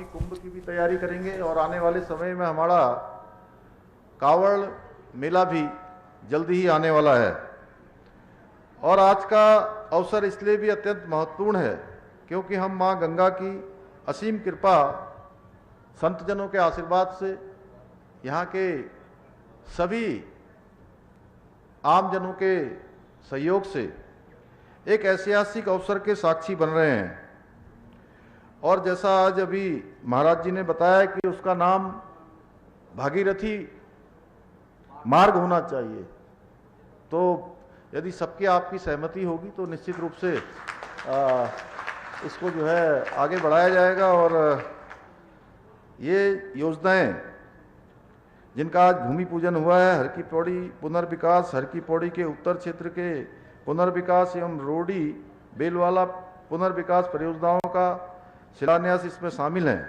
कुंभ की भी तैयारी करेंगे और आने वाले समय में हमारा कांवड़ मेला भी जल्दी ही आने वाला है। और आज का अवसर इसलिए भी अत्यंत महत्वपूर्ण है क्योंकि हम मां गंगा की असीम कृपा, संतजनों के आशीर्वाद से, यहाँ के सभी आमजनों के सहयोग से एक ऐतिहासिक अवसर के साक्षी बन रहे हैं। और जैसा आज अभी महाराज जी ने बताया कि उसका नाम भागीरथी मार्ग होना चाहिए, तो यदि सबकी आपकी सहमति होगी तो निश्चित रूप से इसको जो है आगे बढ़ाया जाएगा। और ये योजनाएं जिनका आज भूमि पूजन हुआ है, हर की पौड़ी पुनर्विकास, हर की पौड़ी के उत्तर क्षेत्र के पुनर्विकास एवं रोडी बेलवाला पुनर्विकास परियोजनाओं का शिलान्यास इसमें शामिल हैं।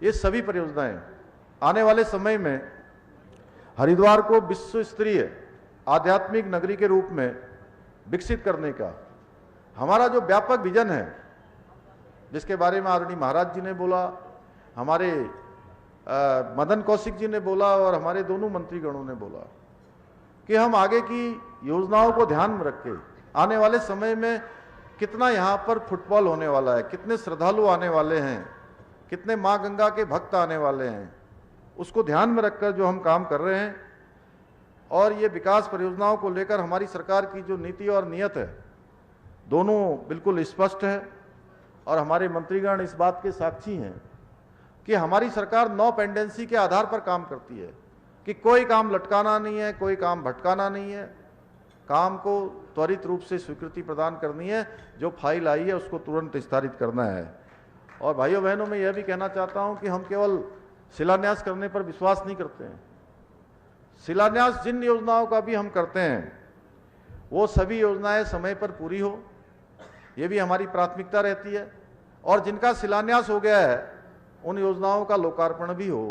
ये सभी परियोजनाएं आने वाले समय में हरिद्वार को विश्व स्तरीय आध्यात्मिक नगरी के रूप में विकसित करने का हमारा जो व्यापक विजन है, जिसके बारे में आदरणीय महाराज जी ने बोला, हमारे मदन कौशिक जी ने बोला और हमारे दोनों मंत्रीगणों ने बोला कि हम आगे की योजनाओं को ध्यान में रख के आने वाले समय में कितना यहाँ पर फुटबॉल होने वाला है, कितने श्रद्धालु आने वाले हैं, कितने माँ गंगा के भक्त आने वाले हैं, उसको ध्यान में रखकर जो हम काम कर रहे हैं। और ये विकास परियोजनाओं को लेकर हमारी सरकार की जो नीति और नीयत है, दोनों बिल्कुल स्पष्ट है। और हमारे मंत्रीगण इस बात के साक्षी हैं कि हमारी सरकार नो पेंडेंसी के आधार पर काम करती है, कि कोई काम लटकाना नहीं है, कोई काम भटकाना नहीं है, काम को त्वरित रूप से स्वीकृति प्रदान करनी है, जो फाइल आई है उसको तुरंत निस्तारित करना है। और भाइयों बहनों, मैं यह भी कहना चाहता हूं कि हम केवल शिलान्यास करने पर विश्वास नहीं करते हैं। शिलान्यास जिन योजनाओं का भी हम करते हैं वो सभी योजनाएं समय पर पूरी हो, ये भी हमारी प्राथमिकता रहती है। और जिनका शिलान्यास हो गया है उन योजनाओं का लोकार्पण भी हो,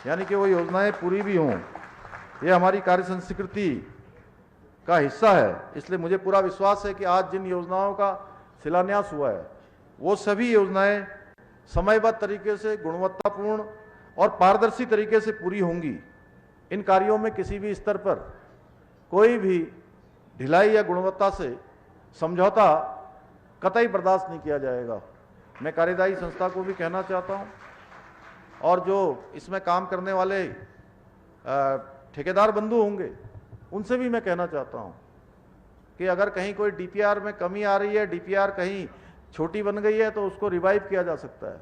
यानी कि वो योजनाएं पूरी भी हों। ये हमारी कार्य संस्कृति का हिस्सा है। इसलिए मुझे पूरा विश्वास है कि आज जिन योजनाओं का शिलान्यास हुआ है वो सभी योजनाएं समयबद्ध तरीके से, गुणवत्तापूर्ण और पारदर्शी तरीके से पूरी होंगी। इन कार्यों में किसी भी स्तर पर कोई भी ढिलाई या गुणवत्ता से समझौता कतई बर्दाश्त नहीं किया जाएगा। मैं कार्यदायी संस्था को भी कहना चाहता हूं और जो इसमें काम करने वाले ठेकेदार बंधु होंगे उनसे भी मैं कहना चाहता हूं कि अगर कहीं कोई डीपीआर में कमी आ रही है, डीपीआर कहीं छोटी बन गई है, तो उसको रिवाइव किया जा सकता है।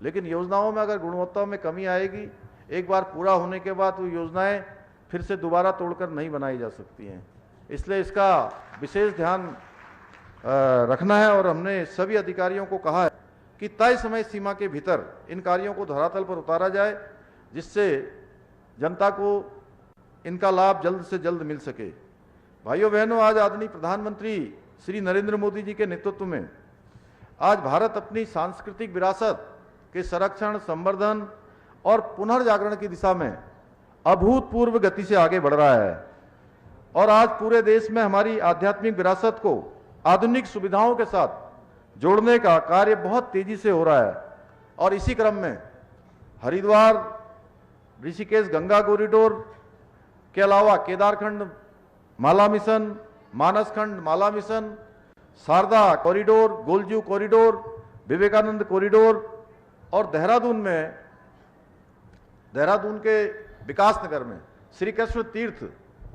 लेकिन योजनाओं में अगर गुणवत्ता में कमी आएगी, एक बार पूरा होने के बाद वो योजनाएं फिर से दोबारा तोड़कर नहीं बनाई जा सकती हैं। इसलिए इसका विशेष ध्यान रखना है। और हमने सभी अधिकारियों को कहा है कि तय समय सीमा के भीतर इन कार्यों को धरातल पर उतारा जाए, जिससे जनता को इनका लाभ जल्द से जल्द मिल सके। भाइयों बहनों, आज आदरणीय प्रधानमंत्री श्री नरेंद्र मोदी जी के नेतृत्व में आज भारत अपनी सांस्कृतिक विरासत के संरक्षण, संवर्धन और पुनर्जागरण की दिशा में अभूतपूर्व गति से आगे बढ़ रहा है। और आज पूरे देश में हमारी आध्यात्मिक विरासत को आधुनिक सुविधाओं के साथ जोड़ने का कार्य बहुत तेजी से हो रहा है। और इसी क्रम में हरिद्वार ऋषिकेश गंगा कॉरिडोर के अलावा Kedarkhand Mala mission, Manaskhand Mala mission, Sharda corridor, Golju corridor, Vivekananda corridor और देहरादून के विकास नगर में श्री कृष्ण तीर्थ,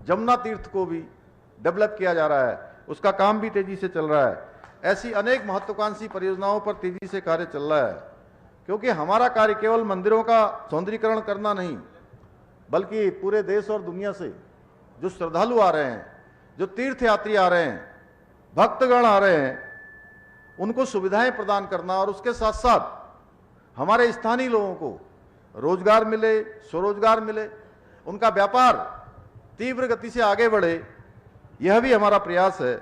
जमुना तीर्थ को भी डेवलप किया जा रहा है, उसका काम भी तेजी से चल रहा है। ऐसी अनेक महत्वाकांक्षी परियोजनाओं पर तेजी से कार्य चल रहा है, क्योंकि हमारा कार्य केवल मंदिरों का सौंदर्यीकरण करना नहीं, बल्कि पूरे देश और दुनिया से जो श्रद्धालु आ रहे हैं, जो तीर्थयात्री आ रहे हैं, भक्तगण आ रहे हैं, उनको सुविधाएं प्रदान करना और उसके साथ साथ हमारे स्थानीय लोगों को रोजगार मिले, स्वरोजगार मिले, उनका व्यापार तीव्र गति से आगे बढ़े, यह भी हमारा प्रयास है।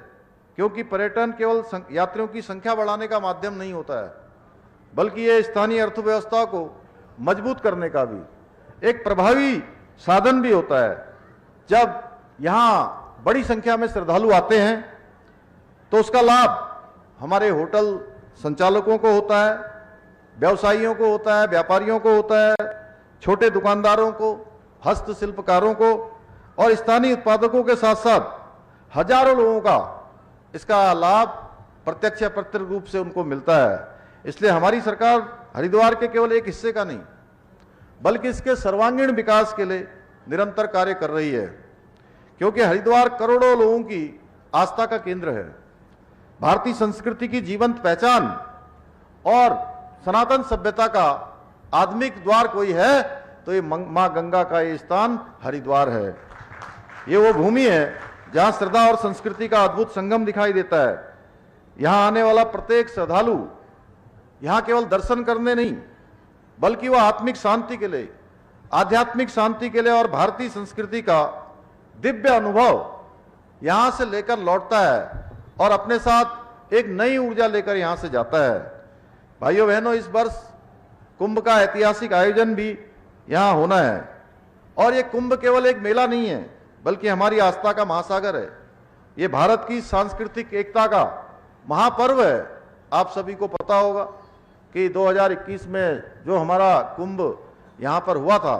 क्योंकि पर्यटन केवल यात्रियों की संख्या बढ़ाने का माध्यम नहीं होता है, बल्कि ये स्थानीय अर्थव्यवस्था को मजबूत करने का भी एक प्रभावी साधन भी होता है। जब यहाँ बड़ी संख्या में श्रद्धालु आते हैं तो उसका लाभ हमारे होटल संचालकों को होता है, व्यवसायियों को होता है, व्यापारियों को होता है, छोटे दुकानदारों को, हस्तशिल्पकारों को और स्थानीय उत्पादकों के साथ साथ हजारों लोगों का इसका लाभ प्रत्यक्ष या अप्रत्यक्ष रूप से उनको मिलता है। इसलिए हमारी सरकार हरिद्वार के केवल एक हिस्से का नहीं बल्कि इसके सर्वांगीण विकास के लिए निरंतर कार्य कर रही है, क्योंकि हरिद्वार करोड़ों लोगों की आस्था का केंद्र है। भारतीय संस्कृति की जीवंत पहचान और सनातन सभ्यता का आधुनिक द्वार कोई है तो ये मां गंगा का ये स्थान हरिद्वार है। ये वो भूमि है जहां श्रद्धा और संस्कृति का अद्भुत संगम दिखाई देता है। यहां आने वाला प्रत्येक श्रद्धालु यहां केवल दर्शन करने नहीं बल्कि वह आत्मिक शांति के लिए, आध्यात्मिक शांति के लिए और भारतीय संस्कृति का दिव्य अनुभव यहां से लेकर लौटता है और अपने साथ एक नई ऊर्जा लेकर यहां से जाता है। भाइयों बहनों, इस वर्ष कुंभ का ऐतिहासिक आयोजन भी यहां होना है और यह कुंभ केवल एक मेला नहीं है बल्कि हमारी आस्था का महासागर है। ये भारत की सांस्कृतिक एकता का महापर्व है। आप सभी को पता होगा कि 2021 में जो हमारा कुंभ यहां पर हुआ था,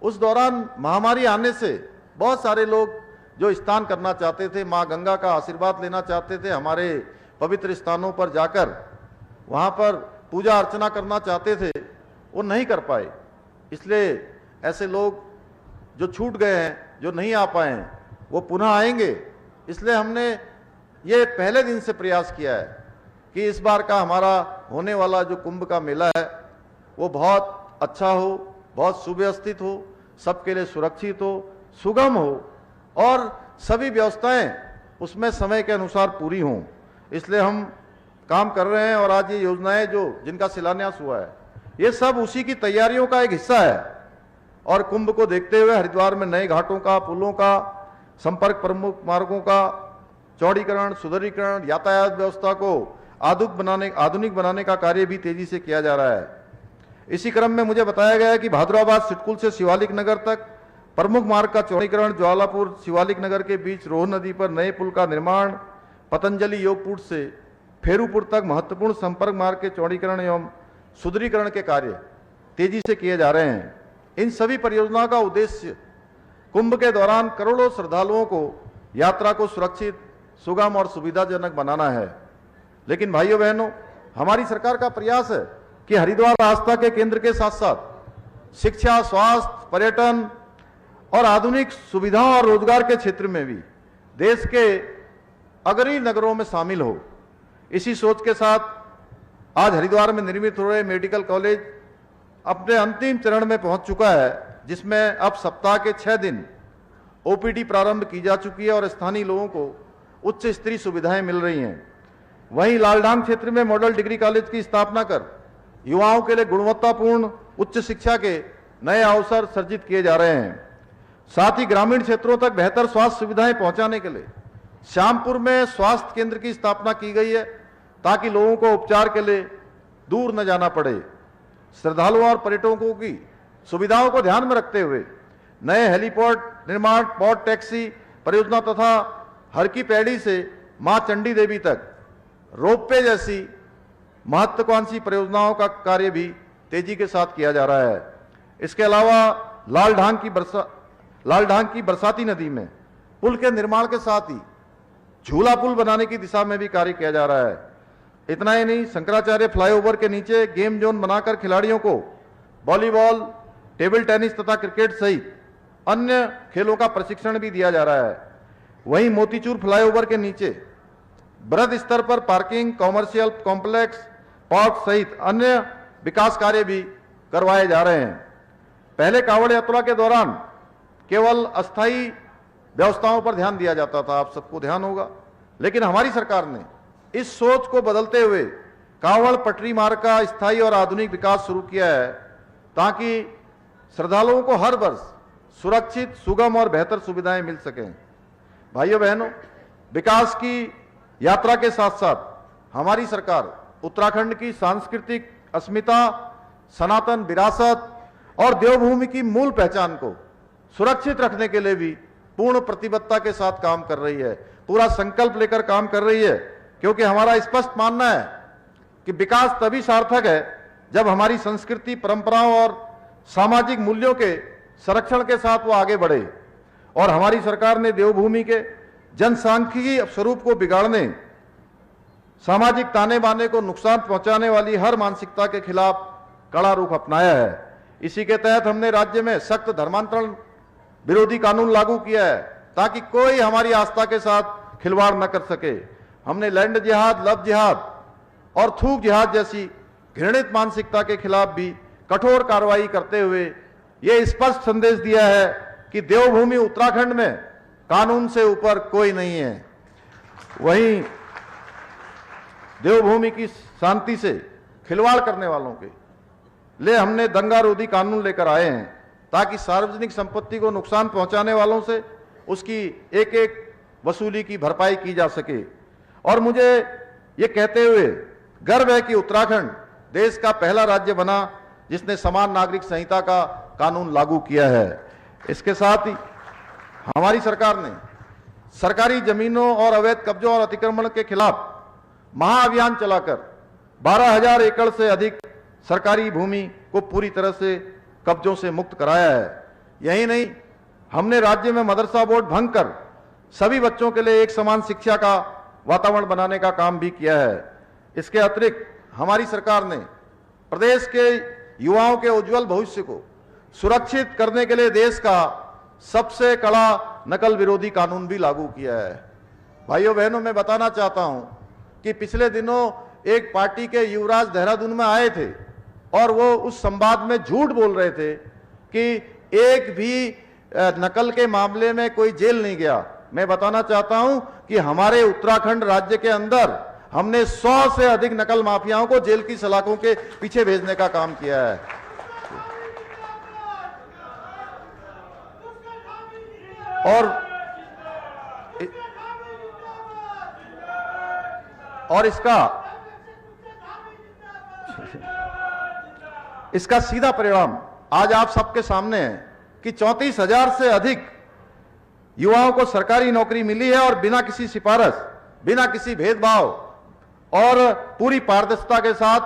उस दौरान महामारी आने से बहुत सारे लोग जो स्नान करना चाहते थे, मां गंगा का आशीर्वाद लेना चाहते थे, हमारे पवित्र स्थानों पर जाकर वहां पर पूजा अर्चना करना चाहते थे, वो नहीं कर पाए। इसलिए ऐसे लोग जो छूट गए हैं, जो नहीं आ पाए हैं, वो पुनः आएंगे। इसलिए हमने ये पहले दिन से प्रयास किया है कि इस बार का हमारा होने वाला जो कुंभ का मेला है वो बहुत अच्छा हो, बहुत सुव्यवस्थित हो, सबके लिए सुरक्षित हो, सुगम हो और सभी व्यवस्थाएं उसमें समय के अनुसार पूरी हों। इसलिए हम काम कर रहे हैं और आज ये योजनाएं जो जिनका शिलान्यास हुआ है, ये सब उसी की तैयारियों का एक हिस्सा है। और कुंभ को देखते हुए हरिद्वार में नए घाटों का, पुलों का, संपर्क प्रमुख मार्गों का चौड़ीकरण, सुदृढ़ीकरण, यातायात व्यवस्था को आधुनिक बनाने का कार्य भी तेजी से किया जा रहा है। इसी क्रम में मुझे बताया गया है कि भादराबाद सिटकुल से शिवालिक नगर तक प्रमुख मार्ग का चौड़ीकरण, ज्वालापुर शिवालिक नगर के बीच रोह नदी पर नए पुल का निर्माण, पतंजलि योगकूट से फेरूपुर तक महत्वपूर्ण संपर्क मार्ग के चौड़ीकरण एवं सुदृढ़ीकरण के कार्य तेजी से किए जा रहे हैं। इन सभी परियोजनाओं का उद्देश्य कुंभ के दौरान करोड़ों श्रद्धालुओं को यात्रा को सुरक्षित, सुगम और सुविधाजनक बनाना है। लेकिन भाइयों बहनों, हमारी सरकार का प्रयास है कि हरिद्वार आस्था के केंद्र के साथ साथ शिक्षा, स्वास्थ्य, पर्यटन और आधुनिक सुविधाओं और रोजगार के क्षेत्र में भी देश के अग्रणी नगरों में शामिल हो। इसी सोच के साथ आज हरिद्वार में निर्मित हो रहे मेडिकल कॉलेज अपने अंतिम चरण में पहुंच चुका है, जिसमें अब सप्ताह के 6 दिन ओपीडी प्रारंभ की जा चुकी है और स्थानीय लोगों को उच्च स्तरीय सुविधाएं मिल रही हैं। वहीं लालडांग क्षेत्र में मॉडल डिग्री कॉलेज की स्थापना कर युवाओं के लिए गुणवत्तापूर्ण उच्च शिक्षा के नए अवसर सृजित किए जा रहे हैं। साथ ही ग्रामीण क्षेत्रों तक बेहतर स्वास्थ्य सुविधाएं पहुंचाने के लिए श्यामपुर में स्वास्थ्य केंद्र की स्थापना की गई है, ताकि लोगों को उपचार के लिए दूर न जाना पड़े। श्रद्धालुओं और पर्यटकों की सुविधाओं को ध्यान में रखते हुए नए हेलीपोर्ट निर्माण, पोर्ट टैक्सी परियोजना तथा हर की पैड़ी से मां चंडी देवी तक रोपवे जैसी महत्वाकांक्षी परियोजनाओं का कार्य भी तेजी के साथ किया जा रहा है। इसके अलावा लालढांग की बरसाती नदी में पुल के निर्माण के साथ ही झूला पुल बनाने की दिशा में भी कार्य किया जा रहा है। इतना ही नहीं, शंकराचार्य फ्लाईओवर के नीचे गेम जोन बनाकर खिलाड़ियों को वॉलीबॉल, टेबल टेनिस तथा क्रिकेट सहित अन्य खेलों का प्रशिक्षण भी दिया जा रहा है। वहीं मोतीचूर फ्लाईओवर के नीचे बृहद स्तर पर पार्किंग, कॉमर्शियल कॉम्प्लेक्स, पार्क सहित अन्य विकास कार्य भी करवाए जा रहे हैं। पहले कांवड़ यात्रा के दौरान केवल अस्थायी व्यवस्थाओं पर ध्यान दिया जाता था, आप सबको ध्यान होगा, लेकिन हमारी सरकार ने इस सोच को बदलते हुए कांवड़ पटरी मार्ग का स्थायी और आधुनिक विकास शुरू किया है, ताकि श्रद्धालुओं को हर वर्ष सुरक्षित, सुगम और बेहतर सुविधाएं मिल सकें। भाइयों बहनों, विकास की यात्रा के साथ साथ हमारी सरकार उत्तराखंड की सांस्कृतिक अस्मिता, सनातन विरासत और देवभूमि की मूल पहचान को सुरक्षित रखने के लिए भी पूर्ण प्रतिबद्धता के साथ काम कर रही है, पूरा संकल्प लेकर काम कर रही है। क्योंकि हमारा स्पष्ट मानना है कि विकास तभी सार्थक है जब हमारी संस्कृति, परंपराओं और सामाजिक मूल्यों के संरक्षण के साथ वो आगे बढ़े। और हमारी सरकार ने देवभूमि के जनसांख्यिकी स्वरूप को बिगाड़ने, सामाजिक ताने बाने को नुकसान पहुंचाने वाली हर मानसिकता के खिलाफ कड़ा रुख अपनाया है। इसी के तहत हमने राज्य में सख्त धर्मांतरण विरोधी कानून लागू किया है ताकि कोई हमारी आस्था के साथ खिलवाड़ न कर सके। हमने लैंड जिहाद, लव जिहाद और थूक जिहाद जैसी घृणित मानसिकता के खिलाफ भी कठोर कार्रवाई करते हुए यह स्पष्ट संदेश दिया है कि देवभूमि उत्तराखंड में कानून से ऊपर कोई नहीं है। वहीं देवभूमि की शांति से खिलवाड़ करने वालों के लिए हमने दंगारोधी कानून लेकर आए हैं ताकि सार्वजनिक संपत्ति को नुकसान पहुंचाने वालों से उसकी एक एक वसूली की भरपाई की जा सके। और मुझे ये कहते हुए गर्व है कि उत्तराखंड देश का पहला राज्य बना जिसने समान नागरिक संहिता का कानून लागू किया है। इसके साथ ही हमारी सरकार ने सरकारी जमीनों और अवैध कब्जों और अतिक्रमण के खिलाफ महाअभियान चलाकर 12,000 एकड़ से अधिक सरकारी भूमि को पूरी तरह से कब्जों से मुक्त कराया है। यही नहीं, हमने राज्य में मदरसा बोर्ड भंग कर सभी बच्चों के लिए एक समान शिक्षा का वातावरण बनाने का काम भी किया है। इसके अतिरिक्त हमारी सरकार ने प्रदेश के युवाओं के उज्जवल भविष्य को सुरक्षित करने के लिए देश का सबसे कड़ा नकल विरोधी कानून भी लागू किया है। भाइयों बहनों, मैं बताना चाहता हूं कि पिछले दिनों एक पार्टी के युवराज देहरादून में आए थे और वो उस संवाद में झूठ बोल रहे थे कि एक भी नकल के मामले में कोई जेल नहीं गया। मैं बताना चाहता हूं कि हमारे उत्तराखंड राज्य के अंदर हमने 100 से अधिक नकल माफियाओं को जेल की सलाखों के पीछे भेजने का काम किया है। और इसका सीधा परिणाम आज आप सबके सामने है कि 34,000 से अधिक युवाओं को सरकारी नौकरी मिली है और बिना किसी सिफारिश, बिना किसी भेदभाव और पूरी पारदर्शिता के साथ,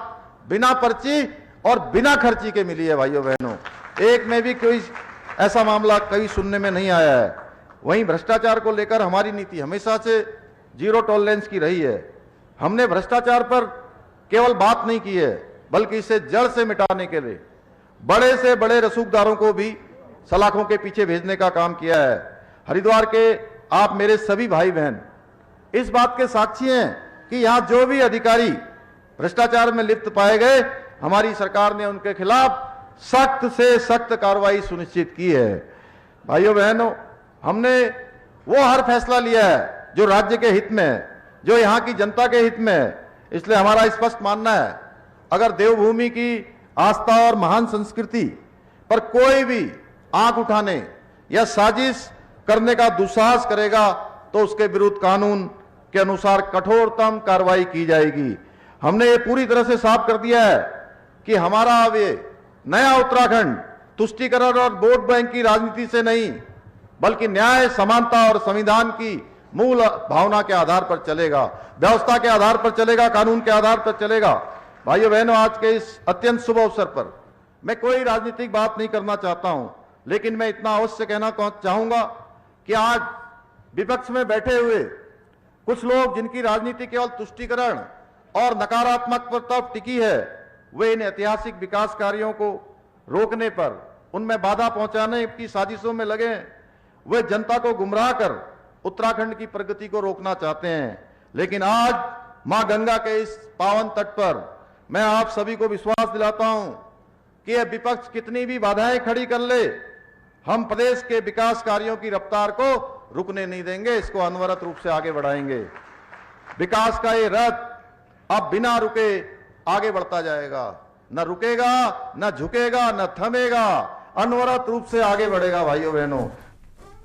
बिना पर्ची और बिना खर्ची के मिली है। भाइयों बहनों, एक में भी कोई ऐसा मामला कभी सुनने में नहीं आया है। वहीं भ्रष्टाचार को लेकर हमारी नीति हमेशा से जीरो टॉलरेंस की रही है। हमने भ्रष्टाचार पर केवल बात नहीं की है बल्कि इसे जड़ से मिटाने के लिए बड़े से बड़े रसूखदारों को भी सलाखों के पीछे भेजने का काम किया है। हरिद्वार के आप मेरे सभी भाई बहन इस बात के साक्षी हैं कि यहां जो भी अधिकारी भ्रष्टाचार में लिप्त पाए गए, हमारी सरकार ने उनके खिलाफ सख्त से सख्त कार्रवाई सुनिश्चित की है। भाइयों बहनों, हमने वो हर फैसला लिया है जो राज्य के हित में है, जो यहां की जनता के हित में है। इसलिए हमारा स्पष्ट मानना है, अगर देवभूमि की आस्था और महान संस्कृति पर कोई भी आंख उठाने या साजिश करने का दुस्साहस करेगा तो उसके विरुद्ध कानून के अनुसार कठोरतम कार्रवाई की जाएगी। हमने ये पूरी तरह से साफ कर दिया है कि हमारा अब ये नया उत्तराखंड तुष्टीकरण और वोट बैंक की राजनीति से नहीं बल्कि न्याय, समानता और संविधान की मूल भावना के आधार पर चलेगा, व्यवस्था के आधार पर चलेगा, कानून के आधार पर चलेगा। भाइयों बहनों, आज के इस अत्यंत शुभ अवसर पर मैं कोई राजनीतिक बात नहीं करना चाहता हूं, लेकिन मैं इतना अवश्य कहना चाहूंगा कि आज विपक्ष में बैठे हुए कुछ लोग जिनकी राजनीति केवल तुष्टीकरण और नकारात्मक पर तरफ टिकी है, वे इन ऐतिहासिक विकास कार्यों को रोकने पर, उनमें बाधा पहुंचाने की साजिशों में लगे हैं। वे जनता को गुमराह कर उत्तराखंड की प्रगति को रोकना चाहते हैं। लेकिन आज मां गंगा के इस पावन तट पर मैं आप सभी को विश्वास दिलाता हूं कि यह विपक्ष कितनी भी बाधाएं खड़ी कर ले, हम प्रदेश के विकास कार्यों की रफ्तार को रुकने नहीं देंगे, इसको अनवरत रूप से आगे बढ़ाएंगे। विकास का ये रथ अब बिना रुके आगे बढ़ता जाएगा, न रुकेगा, न झुकेगा, न थमेगा, अनवरत रूप से आगे बढ़ेगा। भाइयों बहनों,